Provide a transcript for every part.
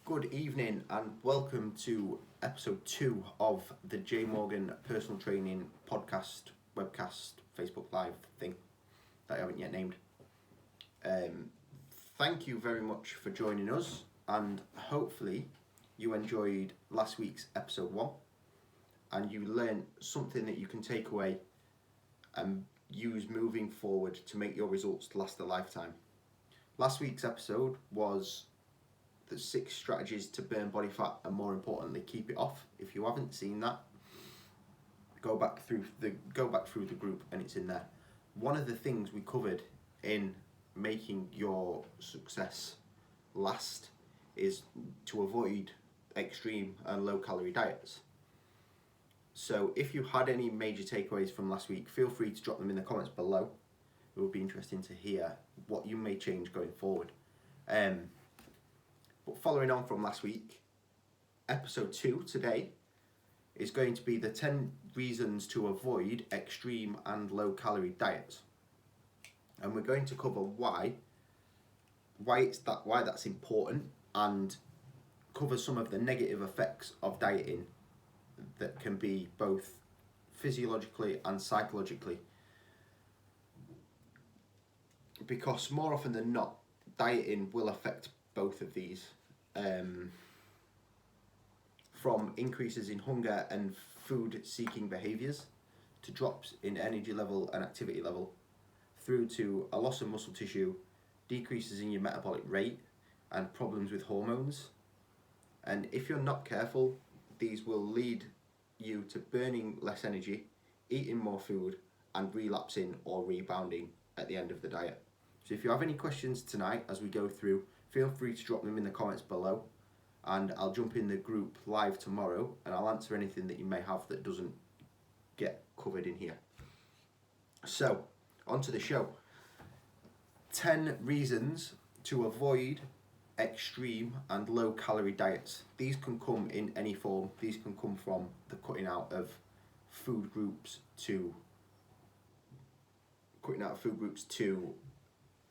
Good evening and welcome to episode 2 of the J Morgan Personal Training podcast, webcast, Facebook Live thing that I haven't yet named. Thank you very much for joining us, and hopefully you enjoyed last week's episode 1 and you learned something that you can take away and use moving forward to make your results last a lifetime. Last week's episode was the 6 strategies to burn body fat and, more importantly, keep it off. If you haven't seen that, go back through the group and it's in there. One of the things we covered in making your success last is to avoid extreme and low calorie diets. So if you had any major takeaways from last week, feel free to drop them in the comments below. It would be interesting to hear what you may change going forward. But following on from last week, episode 2 today is going to be the 10 reasons to avoid extreme and low calorie diets. And we're going to cover why that's important, and cover some of the negative effects of dieting that can be both physiologically and psychologically. Because more often than not, dieting will affect both of these, from increases in hunger and food seeking behaviours to drops in energy level and activity level, through to a loss of muscle tissue, decreases in your metabolic rate, and problems with hormones. And if you're not careful, these will lead you to burning less energy, eating more food, and relapsing or rebounding at the end of the diet. So if you have any questions tonight as we go through, feel free to drop them in the comments below, and I'll jump in the group live tomorrow and I'll answer anything that you may have that doesn't get covered in here. So, on to the show. 10 reasons to avoid extreme and low calorie diets. These can come in any form. These can come from the cutting out of food groups to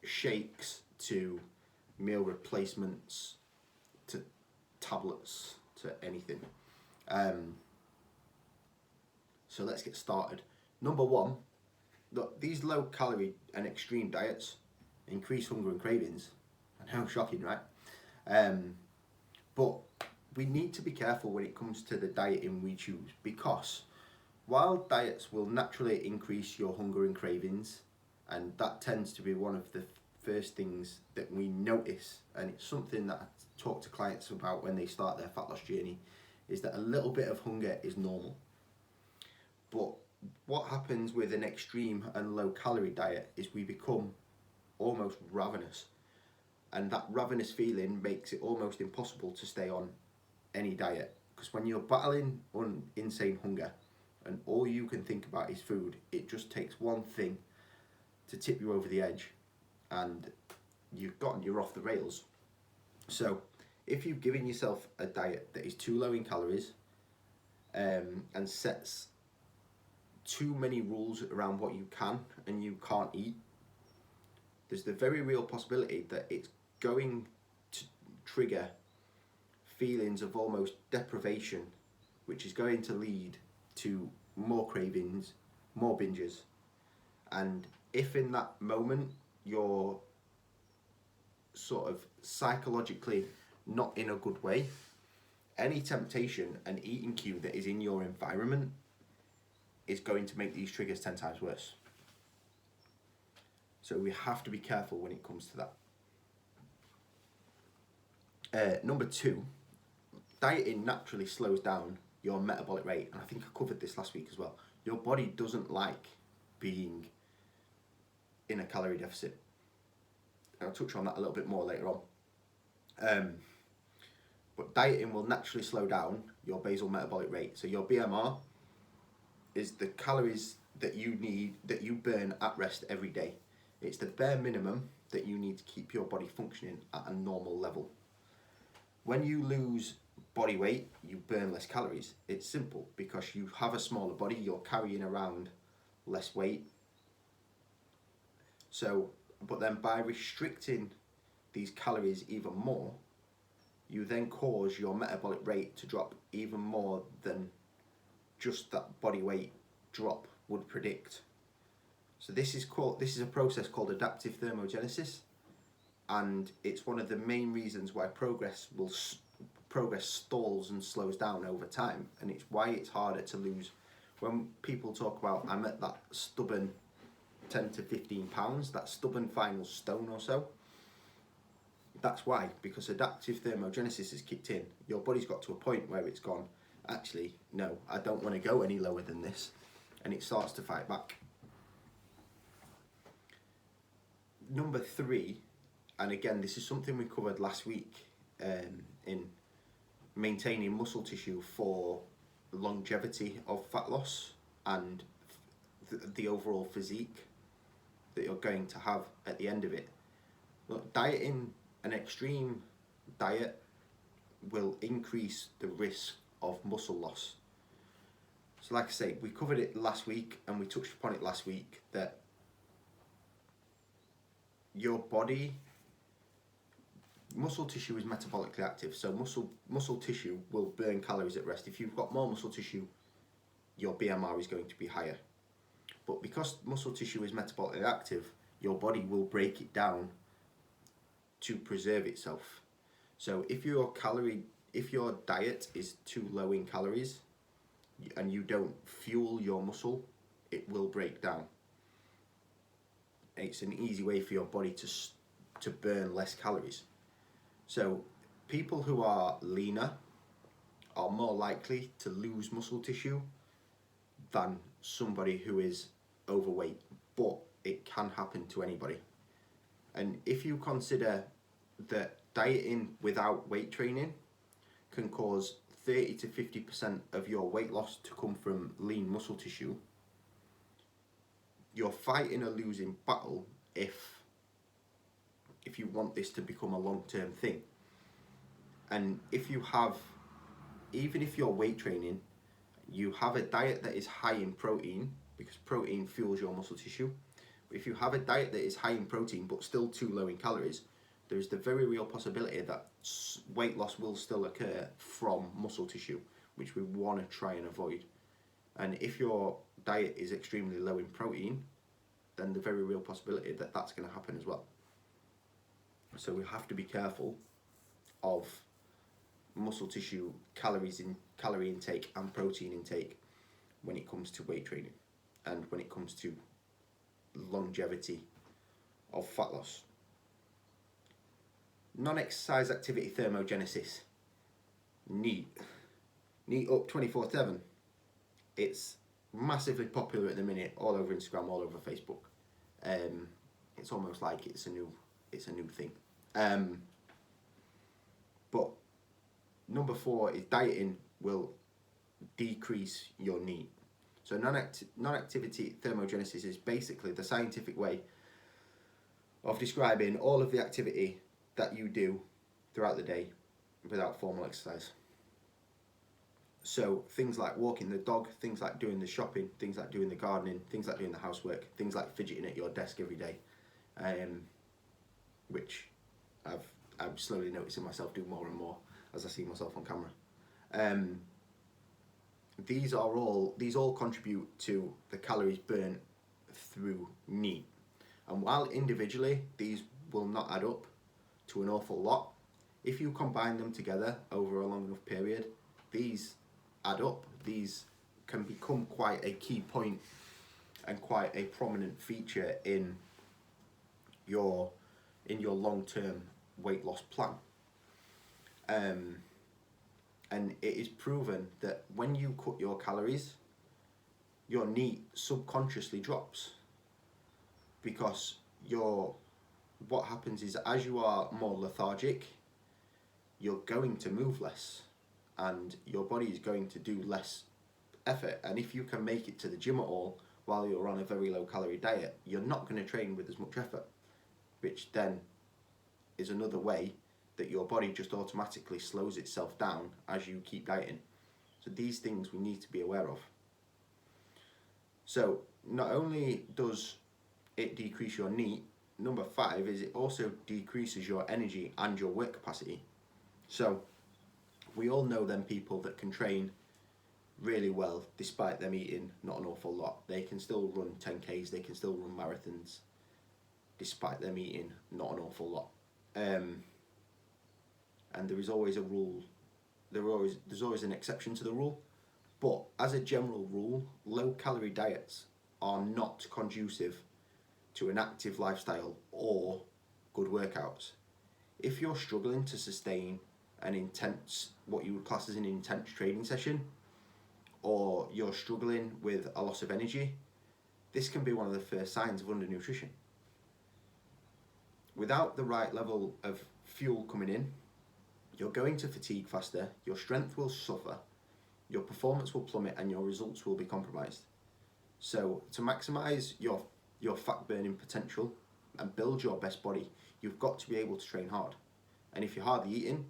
shakes, to meal replacements, to tablets, to anything. So let's get started. Number 1, look, these low calorie and extreme diets increase hunger and cravings. I know, shocking, right? But we need to be careful when it comes to the dieting we choose, because while diets will naturally increase your hunger and cravings, and that tends to be one of the first things that we notice, and it's something that I talk to clients about when they start their fat loss journey, is that a little bit of hunger is normal. But what happens with an extreme and low calorie diet is we become almost ravenous, and that ravenous feeling makes it almost impossible to stay on any diet, because when you're battling on insane hunger and all you can think about is food, it just takes one thing to tip you over the edge and you're off the rails. So if you've given yourself a diet that is too low in calories, and sets too many rules around what you can and you can't eat, there's the very real possibility that it's going to trigger feelings of almost deprivation, which is going to lead to more cravings, more binges. And if in that moment you're sort of psychologically not in a good way, any temptation and eating cue that is in your environment is going to make these triggers 10 times worse. So we have to be careful when it comes to that. Number 2, dieting naturally slows down your metabolic rate, and I think I covered this last week as well. Your body doesn't like being in a calorie deficit. I'll touch on that a little bit more later on. But dieting will naturally slow down your basal metabolic rate. So your BMR is the calories that you need, that you burn at rest every day. It's the bare minimum that you need to keep your body functioning at a normal level. When you lose body weight, you burn less calories. It's simple, because you have a smaller body, you're carrying around less weight. So, but then by restricting these calories even more, you then cause your metabolic rate to drop even more than just that body weight drop would predict. So this is a process called adaptive thermogenesis, and it's one of the main reasons why progress stalls and slows down over time, and it's why it's harder to lose. When people talk about I'm at that stubborn 10 to 15 pounds, that stubborn final stone or so, that's why, because adaptive thermogenesis has kicked in. Your body's got to a point where it's gone, actually, no, I don't want to go any lower than this, and it starts to fight back. Number 3, and again, this is something we covered last week in maintaining muscle tissue for longevity of fat loss and the overall physique that you're going to have at the end of it. Look, dieting, an extreme diet, will increase the risk of muscle loss. So like I say, we covered it last week and we touched upon it last week that your body, muscle tissue is metabolically active, so muscle tissue will burn calories at rest. If you've got more muscle tissue, your BMR is going to be higher. But because muscle tissue is metabolically active, your body will break it down to preserve itself. So if your diet is too low in calories and you don't fuel your muscle, it will break down. It's an easy way for your body to burn less calories. So people who are leaner are more likely to lose muscle tissue than somebody who is overweight, but it can happen to anybody. And if you consider that dieting without weight training can cause 30 to 50% of your weight loss to come from lean muscle tissue, you're fighting a losing battle if you want this to become a long-term thing. And even if you're weight training, you have a diet that is high in protein, because protein fuels your muscle tissue. If you have a diet that is high in protein but still too low in calories, there's the very real possibility that weight loss will still occur from muscle tissue, which we want to try and avoid. And if your diet is extremely low in protein, then the very real possibility that that's going to happen as well. So we have to be careful of muscle tissue calorie intake and protein intake when it comes to weight training and when it comes to longevity of fat loss. Non-exercise activity thermogenesis. NEAT up 24/7. It's massively popular at the minute, all over Instagram, all over Facebook. It's almost like it's a new thing. But number 4 is dieting will decrease your NEAT. So non-activity thermogenesis is basically the scientific way of describing all of the activity that you do throughout the day without formal exercise. So things like walking the dog, things like doing the shopping, things like doing the gardening, things like doing the housework, things like fidgeting at your desk every day, which I'm slowly noticing myself do more and more as I see myself on camera. These all contribute to the calories burnt through NEAT. And while individually these will not add up to an awful lot, if you combine them together over a long enough period, these add up. These can become quite a key point and quite a prominent feature in your long-term weight loss plan. And it is proven that when you cut your calories, your NEAT subconsciously drops, because what happens is, as you are more lethargic, you're going to move less and your body is going to do less effort. And if you can make it to the gym at all while you're on a very low calorie diet, you're not going to train with as much effort, which then is another way that your body just automatically slows itself down as you keep dieting. So these things we need to be aware of. So not only does it decrease your NEAT, number 5 is it also decreases your energy and your work capacity. So we all know them people that can train really well despite them eating not an awful lot. They can still run 10Ks, they can still run marathons despite them eating not an awful lot. And there is always a rule, there's always an exception to the rule, but as a general rule, low calorie diets are not conducive to an active lifestyle or good workouts. If you're struggling to sustain an intense, what you would class as an intense training session, or you're struggling with a loss of energy, this can be one of the first signs of undernutrition. Without the right level of fuel coming in, you're going to fatigue faster, your strength will suffer, your performance will plummet, and your results will be compromised. So to maximize your fat burning potential and build your best body, you've got to be able to train hard. And if you're hardly eating,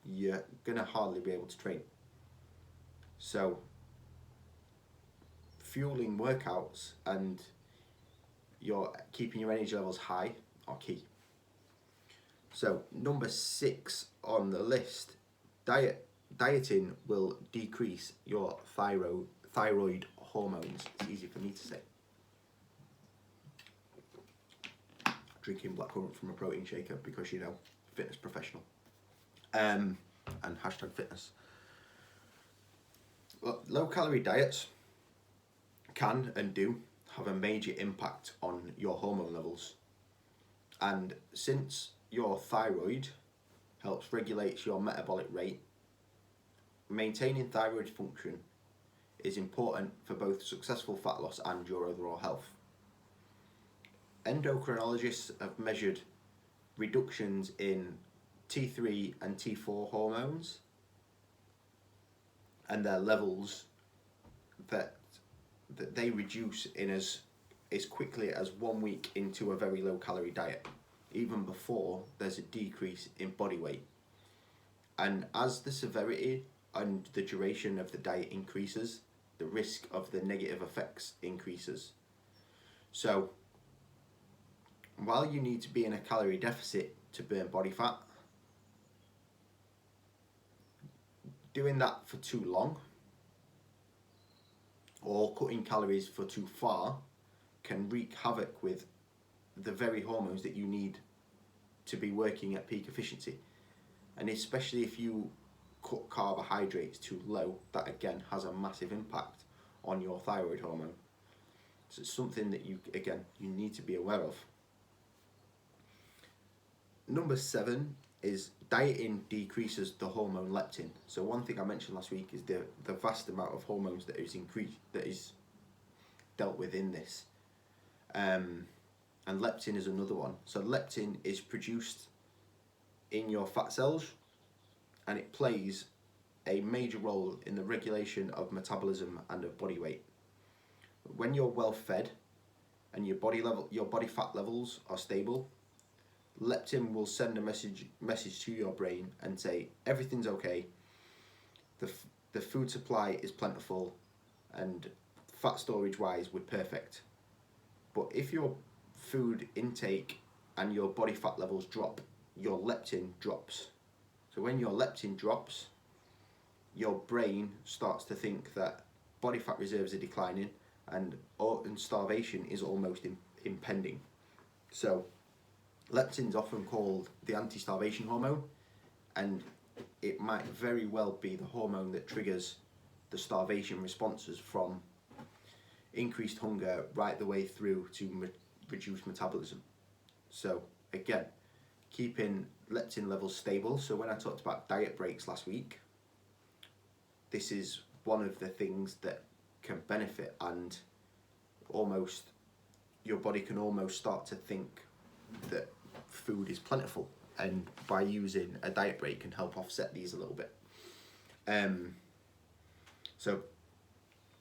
you're gonna hardly be able to train. So fueling workouts and keeping your energy levels high are key. So number 6 on the list, dieting will decrease your thyroid hormones. It's easy for me to say. Drinking blackcurrant from a protein shaker because, you know, fitness professional. And hashtag fitness. Low calorie diets can and do have a major impact on your hormone levels. And since your thyroid helps regulate your metabolic rate, maintaining thyroid function is important for both successful fat loss and your overall health. Endocrinologists have measured reductions in T3 and T4 hormones and their levels that they reduce in as quickly as 1 week into a very low calorie diet, even before there's a decrease in body weight. And as the severity and the duration of the diet increases, the risk of the negative effects increases. So while you need to be in a calorie deficit to burn body fat, doing that for too long or cutting calories for too far can wreak havoc with the very hormones that you need to be working at peak efficiency. And especially if you cut carbohydrates too low, that again has a massive impact on your thyroid hormone. So it's something that you need to be aware of. Number 7 is dieting decreases the hormone leptin. So one thing I mentioned last week is the vast amount of hormones that is dealt with in this. And leptin is another one. So leptin is produced in your fat cells, and it plays a major role in the regulation of metabolism and of body weight. When you're well fed and your body fat levels are stable, leptin will send a message to your brain and say everything's okay, the food supply is plentiful, and fat storage wise we're perfect. But if your food intake and your body fat levels drop, your leptin drops. So when your leptin drops, your brain starts to think that body fat reserves are declining and starvation is almost impending. So leptin's often called the anti-starvation hormone, and it might very well be the hormone that triggers the starvation responses from increased hunger right the way through to reduced metabolism. So again, keeping leptin levels stable. So when I talked about diet breaks last week, this is one of the things that can benefit, and almost your body can almost start to think that food is plentiful, and by using a diet break can help offset these a little bit. So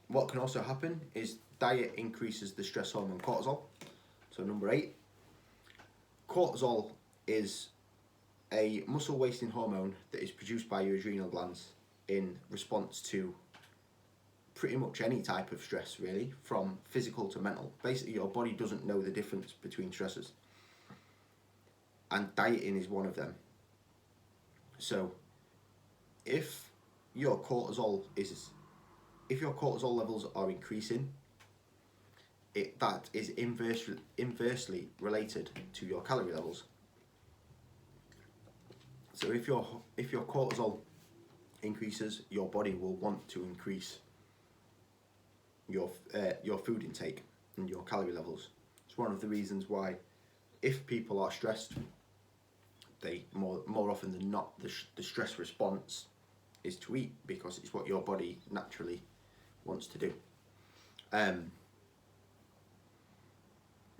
what can also happen is diet increases the stress hormone cortisol. So number 8, cortisol is a muscle wasting hormone that is produced by your adrenal glands in response to pretty much any type of stress, really, from physical to mental. Basically, your body doesn't know the difference between stresses, and dieting is one of them. So if your cortisol is if your cortisol levels are increasing, that is inversely related to your calorie levels. So if your cortisol increases, your body will want to increase your food intake and your calorie levels. It's one of the reasons why, if people are stressed, they more often than not, the stress response is to eat, because it's what your body naturally wants to do.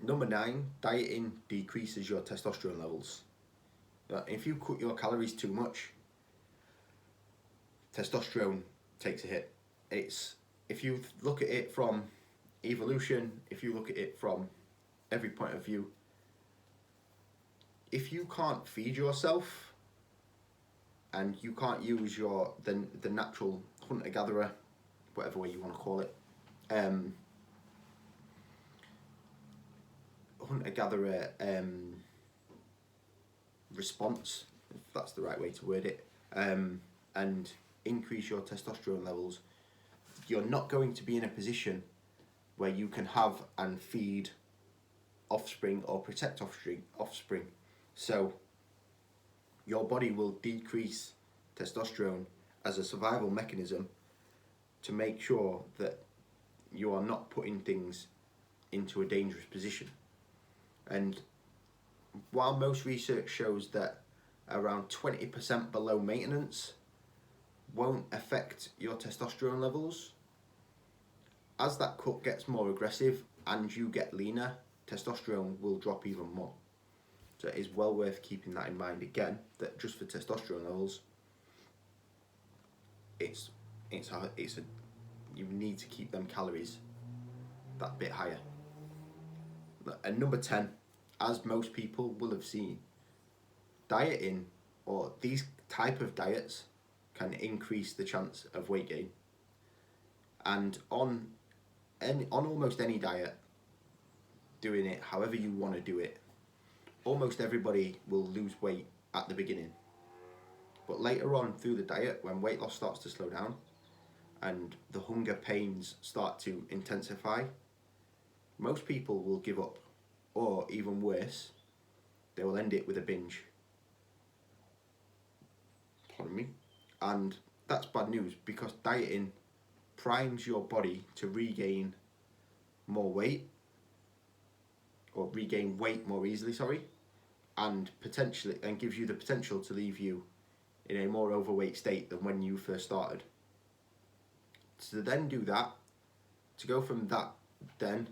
Number 9, dieting decreases your testosterone levels. If you cut your calories too much, testosterone takes a hit. If you look at it from evolution, if you look at it from every point of view, if you can't feed yourself and you can't use the natural hunter-gatherer, whatever way you want to call it, hunter-gatherer response, if that's the right way to word it, and increase your testosterone levels, you're not going to be in a position where you can have and feed offspring or protect offspring. So your body will decrease testosterone as a survival mechanism to make sure that you are not putting things into a dangerous position. And while most research shows that around 20% below maintenance won't affect your testosterone levels, as that cut gets more aggressive and you get leaner, testosterone will drop even more. So it is well worth keeping that in mind again, that just for testosterone levels, you need to keep them calories that bit higher. And number 10, as most people will have seen, dieting or these type of diets can increase the chance of weight gain. And on almost any diet, doing it however you want to do it, almost everybody will lose weight at the beginning. But later on through the diet, when weight loss starts to slow down and the hunger pains start to intensify, most people will give up, or even worse, they will end it with a binge. Pardon me. And that's bad news, because dieting primes your body to regain more weight, or regain weight more easily, and gives you the potential to leave you in a more overweight state than when you first started. To then do that, to go from that then,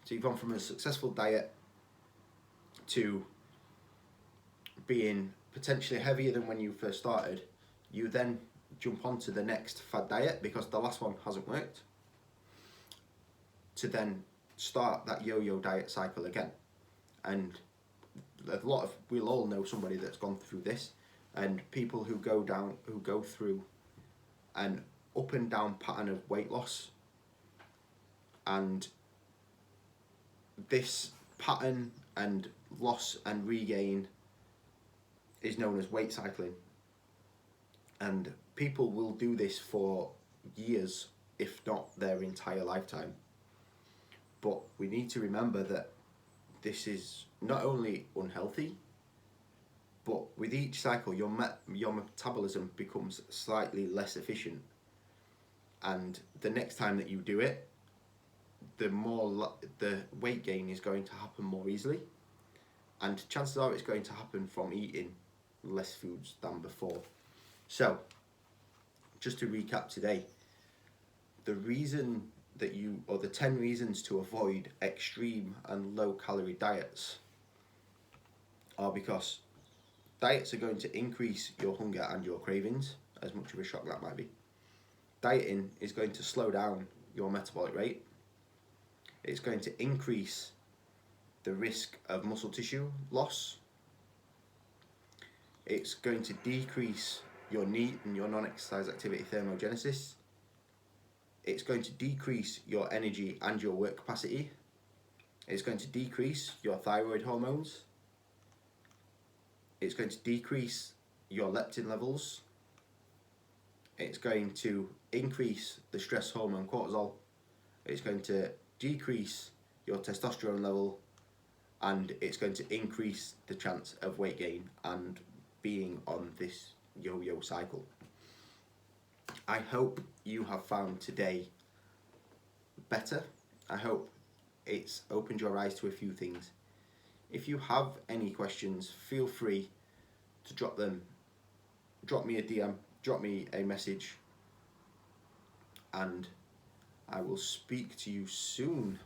so you've gone from a successful diet to being potentially heavier than when you first started, you then jump onto the next fad diet because the last one hasn't worked, to then start that yo-yo diet cycle again. And we'll all know somebody that's gone through this, and people who go through an up and down pattern of weight loss. And this pattern and loss and regain is known as weight cycling. And people will do this for years, if not their entire lifetime. But we need to remember that this is not only unhealthy, but with each cycle your metabolism becomes slightly less efficient. And the next time that you do it, the weight gain is going to happen more easily. And chances are it's going to happen from eating less foods than before. So, just to recap today, the 10 reasons to avoid extreme and low calorie diets are because diets are going to increase your hunger and your cravings, as much of a shock that might be. Dieting is going to slow down your metabolic rate. It's going to increase the risk of muscle tissue loss. It's going to decrease your NEAT and your non-exercise activity thermogenesis. It's going to decrease your energy and your work capacity. It's going to decrease your thyroid hormones. It's going to decrease your leptin levels. It's going to increase the stress hormone cortisol. It's going to decrease your testosterone level, and it's going to increase the chance of weight gain and being on this yo-yo cycle. I hope you have found today better. I hope it's opened your eyes to a few things. If you have any questions, feel free to drop them. Drop me a DM, drop me a message, and I will speak to you soon.